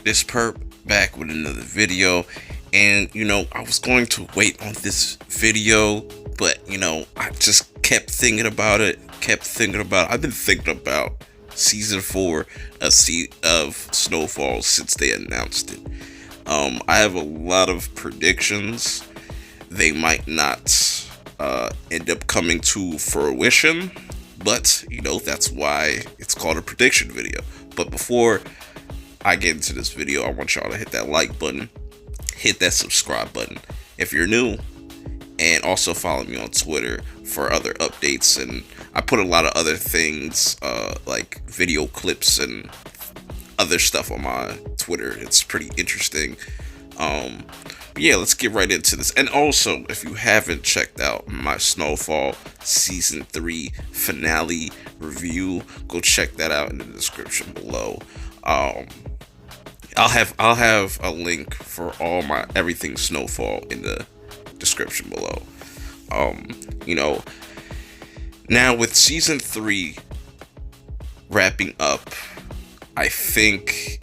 This perp back with another video, and I was going to wait on this video, but I just kept thinking about it. I've been thinking about season 4 of Snowfall since they announced it. I have a lot of predictions. They might not end up coming to fruition, but that's why it's called a prediction video. But before I get into this video, I want y'all to hit that like button, hit that subscribe button if you're new, and also follow me on Twitter for other updates. And I put a lot of other things like video clips and other stuff on my Twitter. It's pretty interesting. Yeah, let's get right into this. And also, if you haven't checked out my Snowfall season 3 finale review, go check that out in the description below. I'll have a link for all my everything Snowfall in the description below. Now with season 3 wrapping up, I think,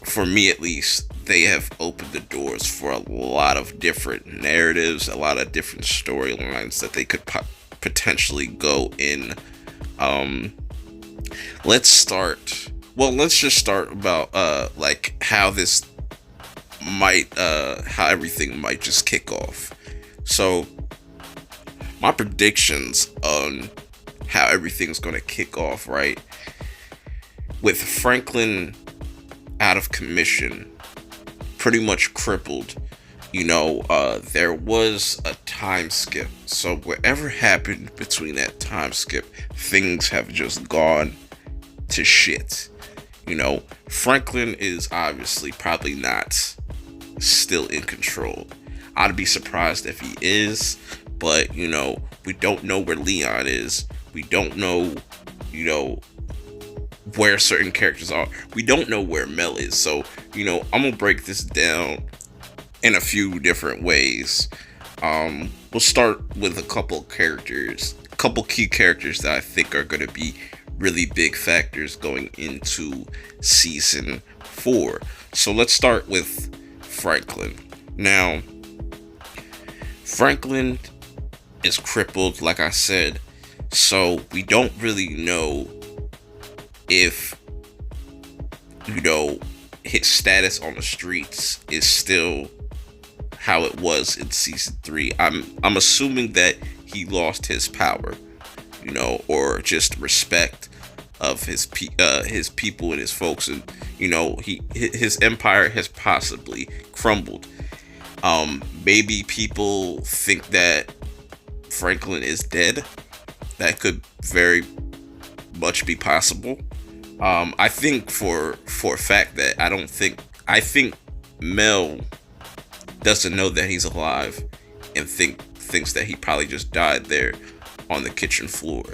for me at least, they have opened the doors for a lot of different narratives, a lot of different storylines that they could potentially go in. Let's just start about like how this might how everything might just kick off. So my predictions on how everything's going to kick off, right? With Franklin out of commission, pretty much crippled, there was a time skip. So whatever happened between that time skip, things have just gone to shit. Franklin is obviously probably not still in control. I'd be surprised if he is, but we don't know where Leon is. We don't know, where certain characters are. We don't know where Mel is. So, I'm gonna break this down in a few different ways. We'll start with a couple key characters that I think are gonna be really big factors going into season 4. So let's start with Franklin. Now, Franklin is crippled, like I said, so we don't really know if his status on the streets is still how it was in season 3. I'm assuming that he lost his power, or just respect of his people and his folks, and his empire has possibly crumbled. Maybe people think that Franklin is dead. That could very much be possible. I think for a fact that I think Mel doesn't know that he's alive and thinks that he probably just died there on the kitchen floor.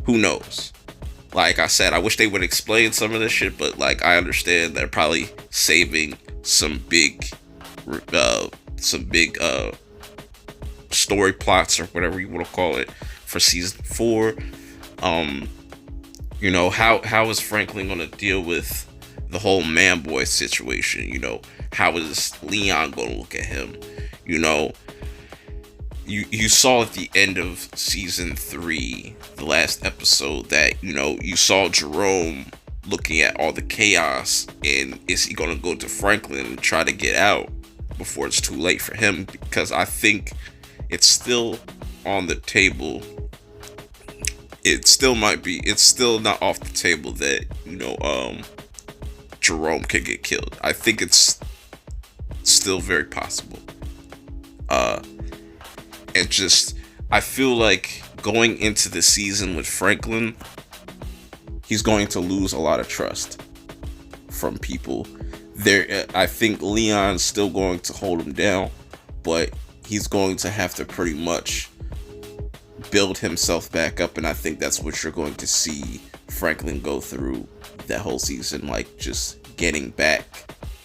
Who knows? Like I said, I wish they would explain some of this shit, but like I understand they're probably saving some big story plots or whatever you want to call it for season 4. How is Franklin gonna deal with the whole Manboy situation? How is Leon gonna look at him? You saw at the end of season 3, the last episode, that you saw Jerome looking at all the chaos, and is he gonna go to Franklin and try to get out before it's too late for him? Because I think it's still on the table. It's still not off the table that Jerome could get killed. I think it's still very possible. And just, I feel like going into the season with Franklin, he's going to lose a lot of trust from people. I think Leon's still going to hold him down, but he's going to have to pretty much build himself back up, and I think that's what you're going to see Franklin go through that whole season, like just getting back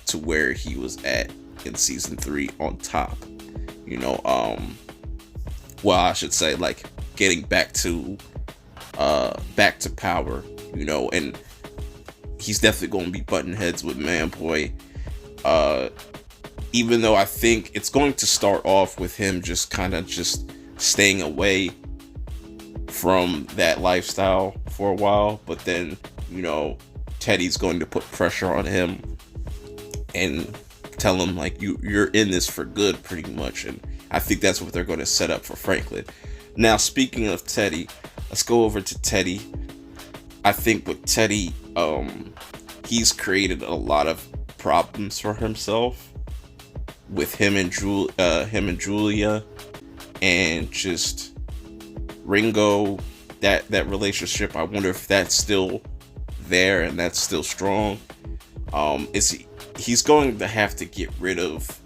to where he was at in season 3 on top. You know, well, I should say like getting back to power, you know, and he's definitely going to be button heads with Manboy. Even though I think it's going to start off with him just kind of just staying away from that lifestyle for a while, but then, you know, Teddy's going to put pressure on him and tell him like you're in this for good, pretty much. And I think that's what they're going to set up for Franklin. Now, speaking of Teddy, let's go over to Teddy. I think with Teddy, he's created a lot of problems for himself with him and Julia, and just Ringo. That relationship, I wonder if that's still there and that's still strong. He's going to have to get rid of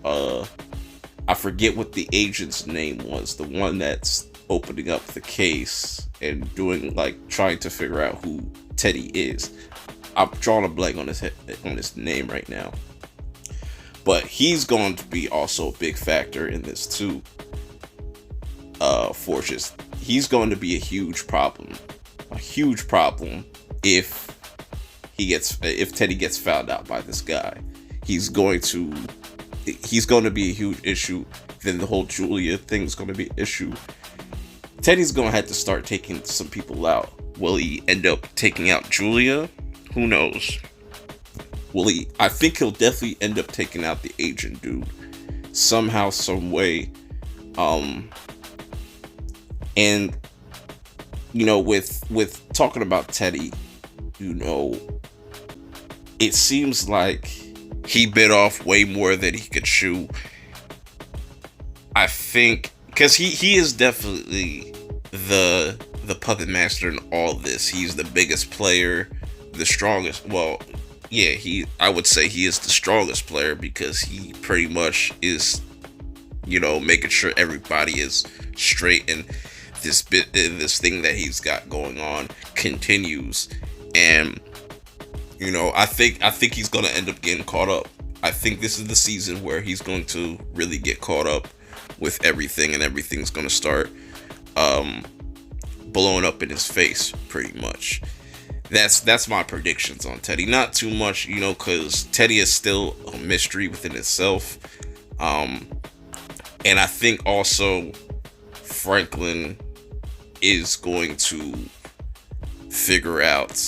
I forget what the agent's name was, the one that's opening up the case and doing like trying to figure out who Teddy is. I'm drawing a blank on his name right now, but he's going to be also a big factor in this too. He's going to be a huge problem if Teddy gets found out by this guy. He's going to be a huge issue. Then the whole Julia thing is going to be an issue. Teddy's going to have to start taking some people out. Will he end up taking out Julia? Who knows? I think he'll definitely end up taking out the agent dude somehow, some way. And you know, with talking about Teddy, you know, it seems like he bit off way more than he could chew. I think because he is definitely the puppet master in all this. He's the biggest player, the strongest. Well, yeah, I would say he is the strongest player because he pretty much is, you know, making sure everybody is straight and this thing that he's got going on continues. And you know, I think he's going to end up getting caught up. I think this is the season where he's going to really get caught up with everything, and everything's going to start blowing up in his face, pretty much. That's my predictions on Teddy. Not too much, you know, because Teddy is still a mystery within itself. And I think also Franklin is going to figure out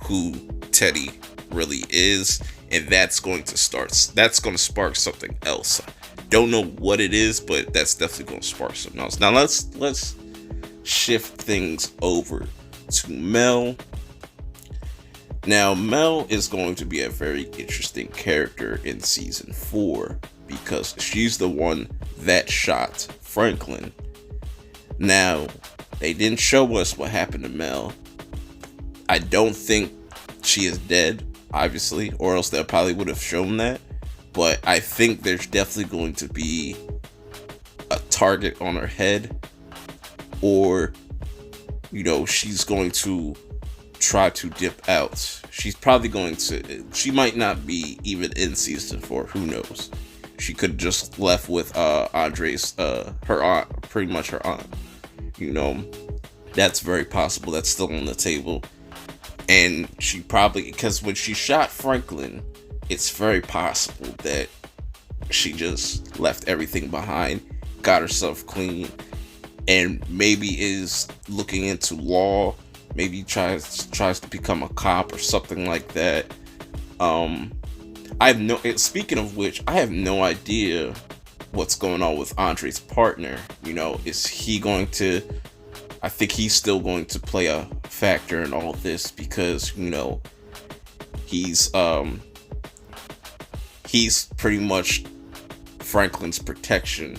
who Teddy really is, and that's going to spark something else. Don't know what it is, but that's definitely going to spark something else. Now let's shift things over to Mel. Now Mel is going to be a very interesting character in season 4 because she's the one that shot Franklin. Now, they didn't show us what happened to Mel. I don't think she is dead, obviously, or else they probably would have shown that. But I think there's definitely going to be a target on her head, or, you know, she's going to try to dip out. She's probably going to, she might not be even in season 4, who knows. She could just left with Andre's, her aunt, pretty much her aunt. You know, that's very possible. That's still on the table. And she probably, because when she shot Franklin, it's very possible that she just left everything behind, got herself clean, and maybe is looking into law. Maybe tries to become a cop or something like that. Speaking of which, I have no idea what's going on with Andre's partner. You know, is he going to, I think he's still going to play a factor in all this because, you know, he's pretty much Franklin's protection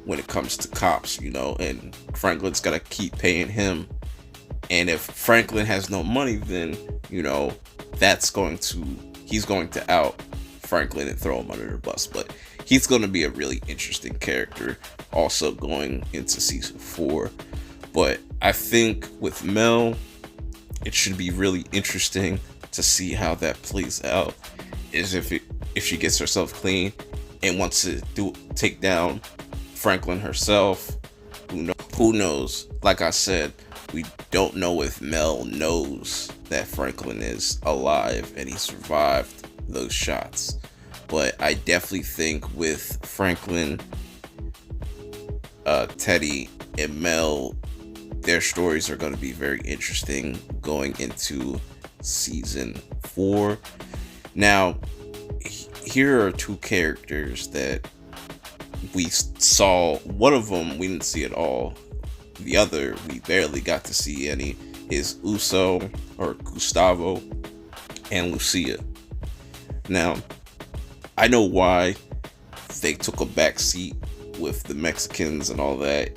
when it comes to cops, you know, and Franklin's got to keep paying him. And if Franklin has no money, then, you know, he's going to out Franklin and throw him under the bus. But he's going to be a really interesting character also going into season 4. But I think with Mel, it should be really interesting to see how that plays out. Is if she gets herself clean and wants to take down Franklin herself. Who knows? Like I said, we don't know if Mel knows that Franklin is alive and he survived those shots. But I definitely think with Franklin, Teddy, and Mel, their stories are going to be very interesting going into season 4. Now, here are 2 characters that we saw. One of them we didn't see at all. The other we barely got to see any. Is Gustavo and Lucia. Now, I know why they took a back seat with the Mexicans and all that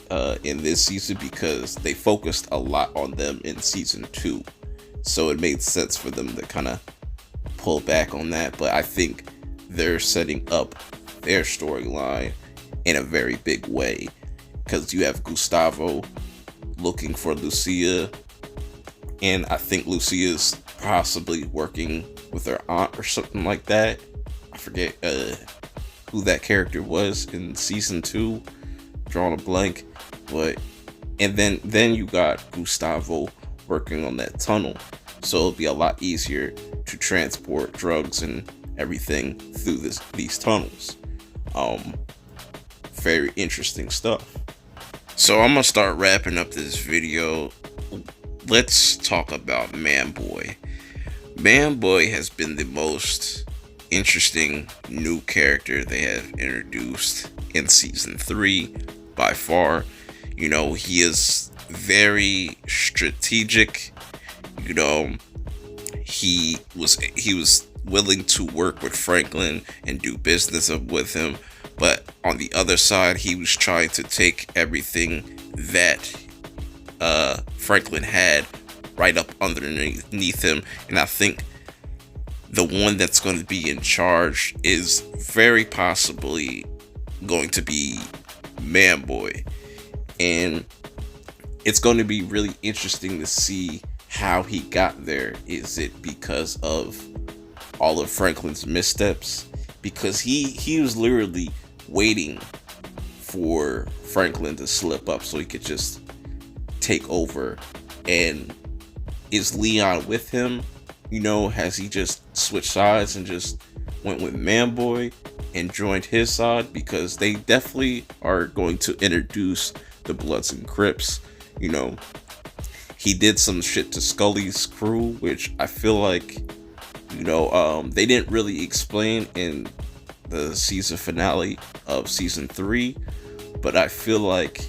in this season, because they focused a lot on them in season 2. So it made sense for them to kind of pull back on that. But I think they're setting up their storyline in a very big way, because you have Gustavo looking for Lucia, and I think Lucia's possibly working with her aunt or something like that. I forget who that character was in season 2, drawing a blank. But and then you got Gustavo working on that tunnel, so it'll be a lot easier to transport drugs and everything through these tunnels. Very interesting stuff. So I'm gonna start wrapping up this video. Let's talk about Manboy. Manboy has been the most interesting new character they have introduced in season 3 by far. He is very strategic. He was willing to work with Franklin and do business with him, but on the other side, he was trying to take everything that Franklin had right up underneath him. And I think the one that's going to be in charge is very possibly going to be Manboy. And it's going to be really interesting to see how he got there. Is it because of all of Franklin's missteps? Because he was literally waiting for Franklin to slip up so he could just take over. And is Leon with him? Has he just switched sides and just went with Manboy and joined his side? Because they definitely are going to introduce the Bloods and Crips. He did some shit to Scully's crew, which I feel like they didn't really explain in the season finale of season 3, but I feel like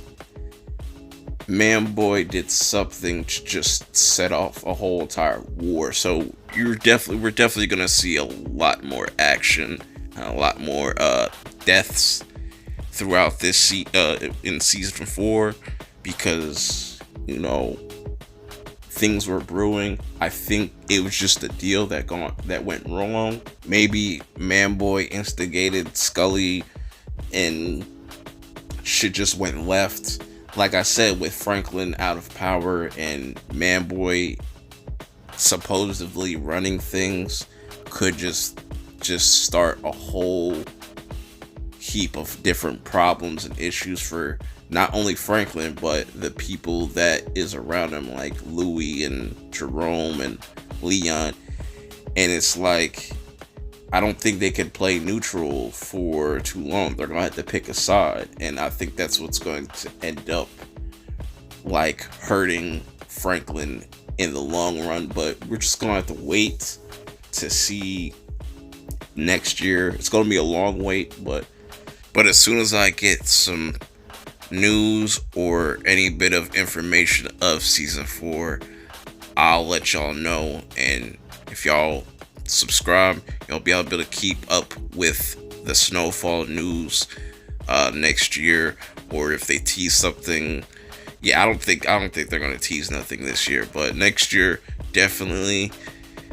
Manboy did something to just set off a whole entire war. So we're definitely gonna see a lot more action and a lot more deaths throughout this in season 4, because things were brewing. I think it was just a deal that went wrong. Maybe Manboy instigated Scully and shit just went left. Like I said, with Franklin out of power and Manboy supposedly running things, could just start a whole heap of different problems and issues for not only Franklin, but the people that is around him, like Louis and Jerome and Leon. And it's like, I don't think they can play neutral for too long. They're gonna have to pick a side, and I think that's what's going to end up like hurting Franklin in the long run. But we're just gonna have to wait to see next year. It's gonna be a long wait, but as soon as I get some news or any bit of information of season 4, I'll let y'all know. And if y'all subscribe, you'll be able to keep up with the Snowfall news next year. Or if they tease something, I don't think they're gonna tease nothing this year, but next year, definitely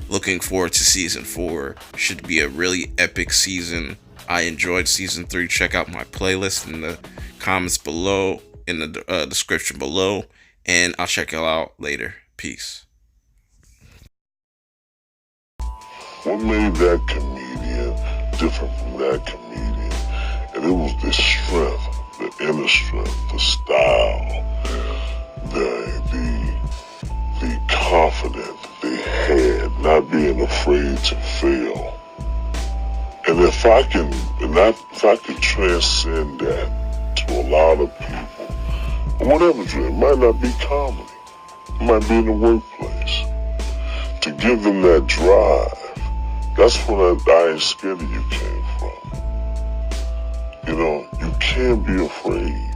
looking forward to season 4. Should be a really epic season. I enjoyed season 3. Check out my playlist in the comments below, in the description below, and I'll check y'all out later. Peace. What made that comedian different from that comedian? And it was the strength, the inner strength, the style, the confidence they had, not being afraid to fail. And if I can transcend that to a lot of people, whatever it might not be comedy, it might be in the workplace, to give them that drive, that's where I Ain't Scared of You came from. You know, you can't be afraid.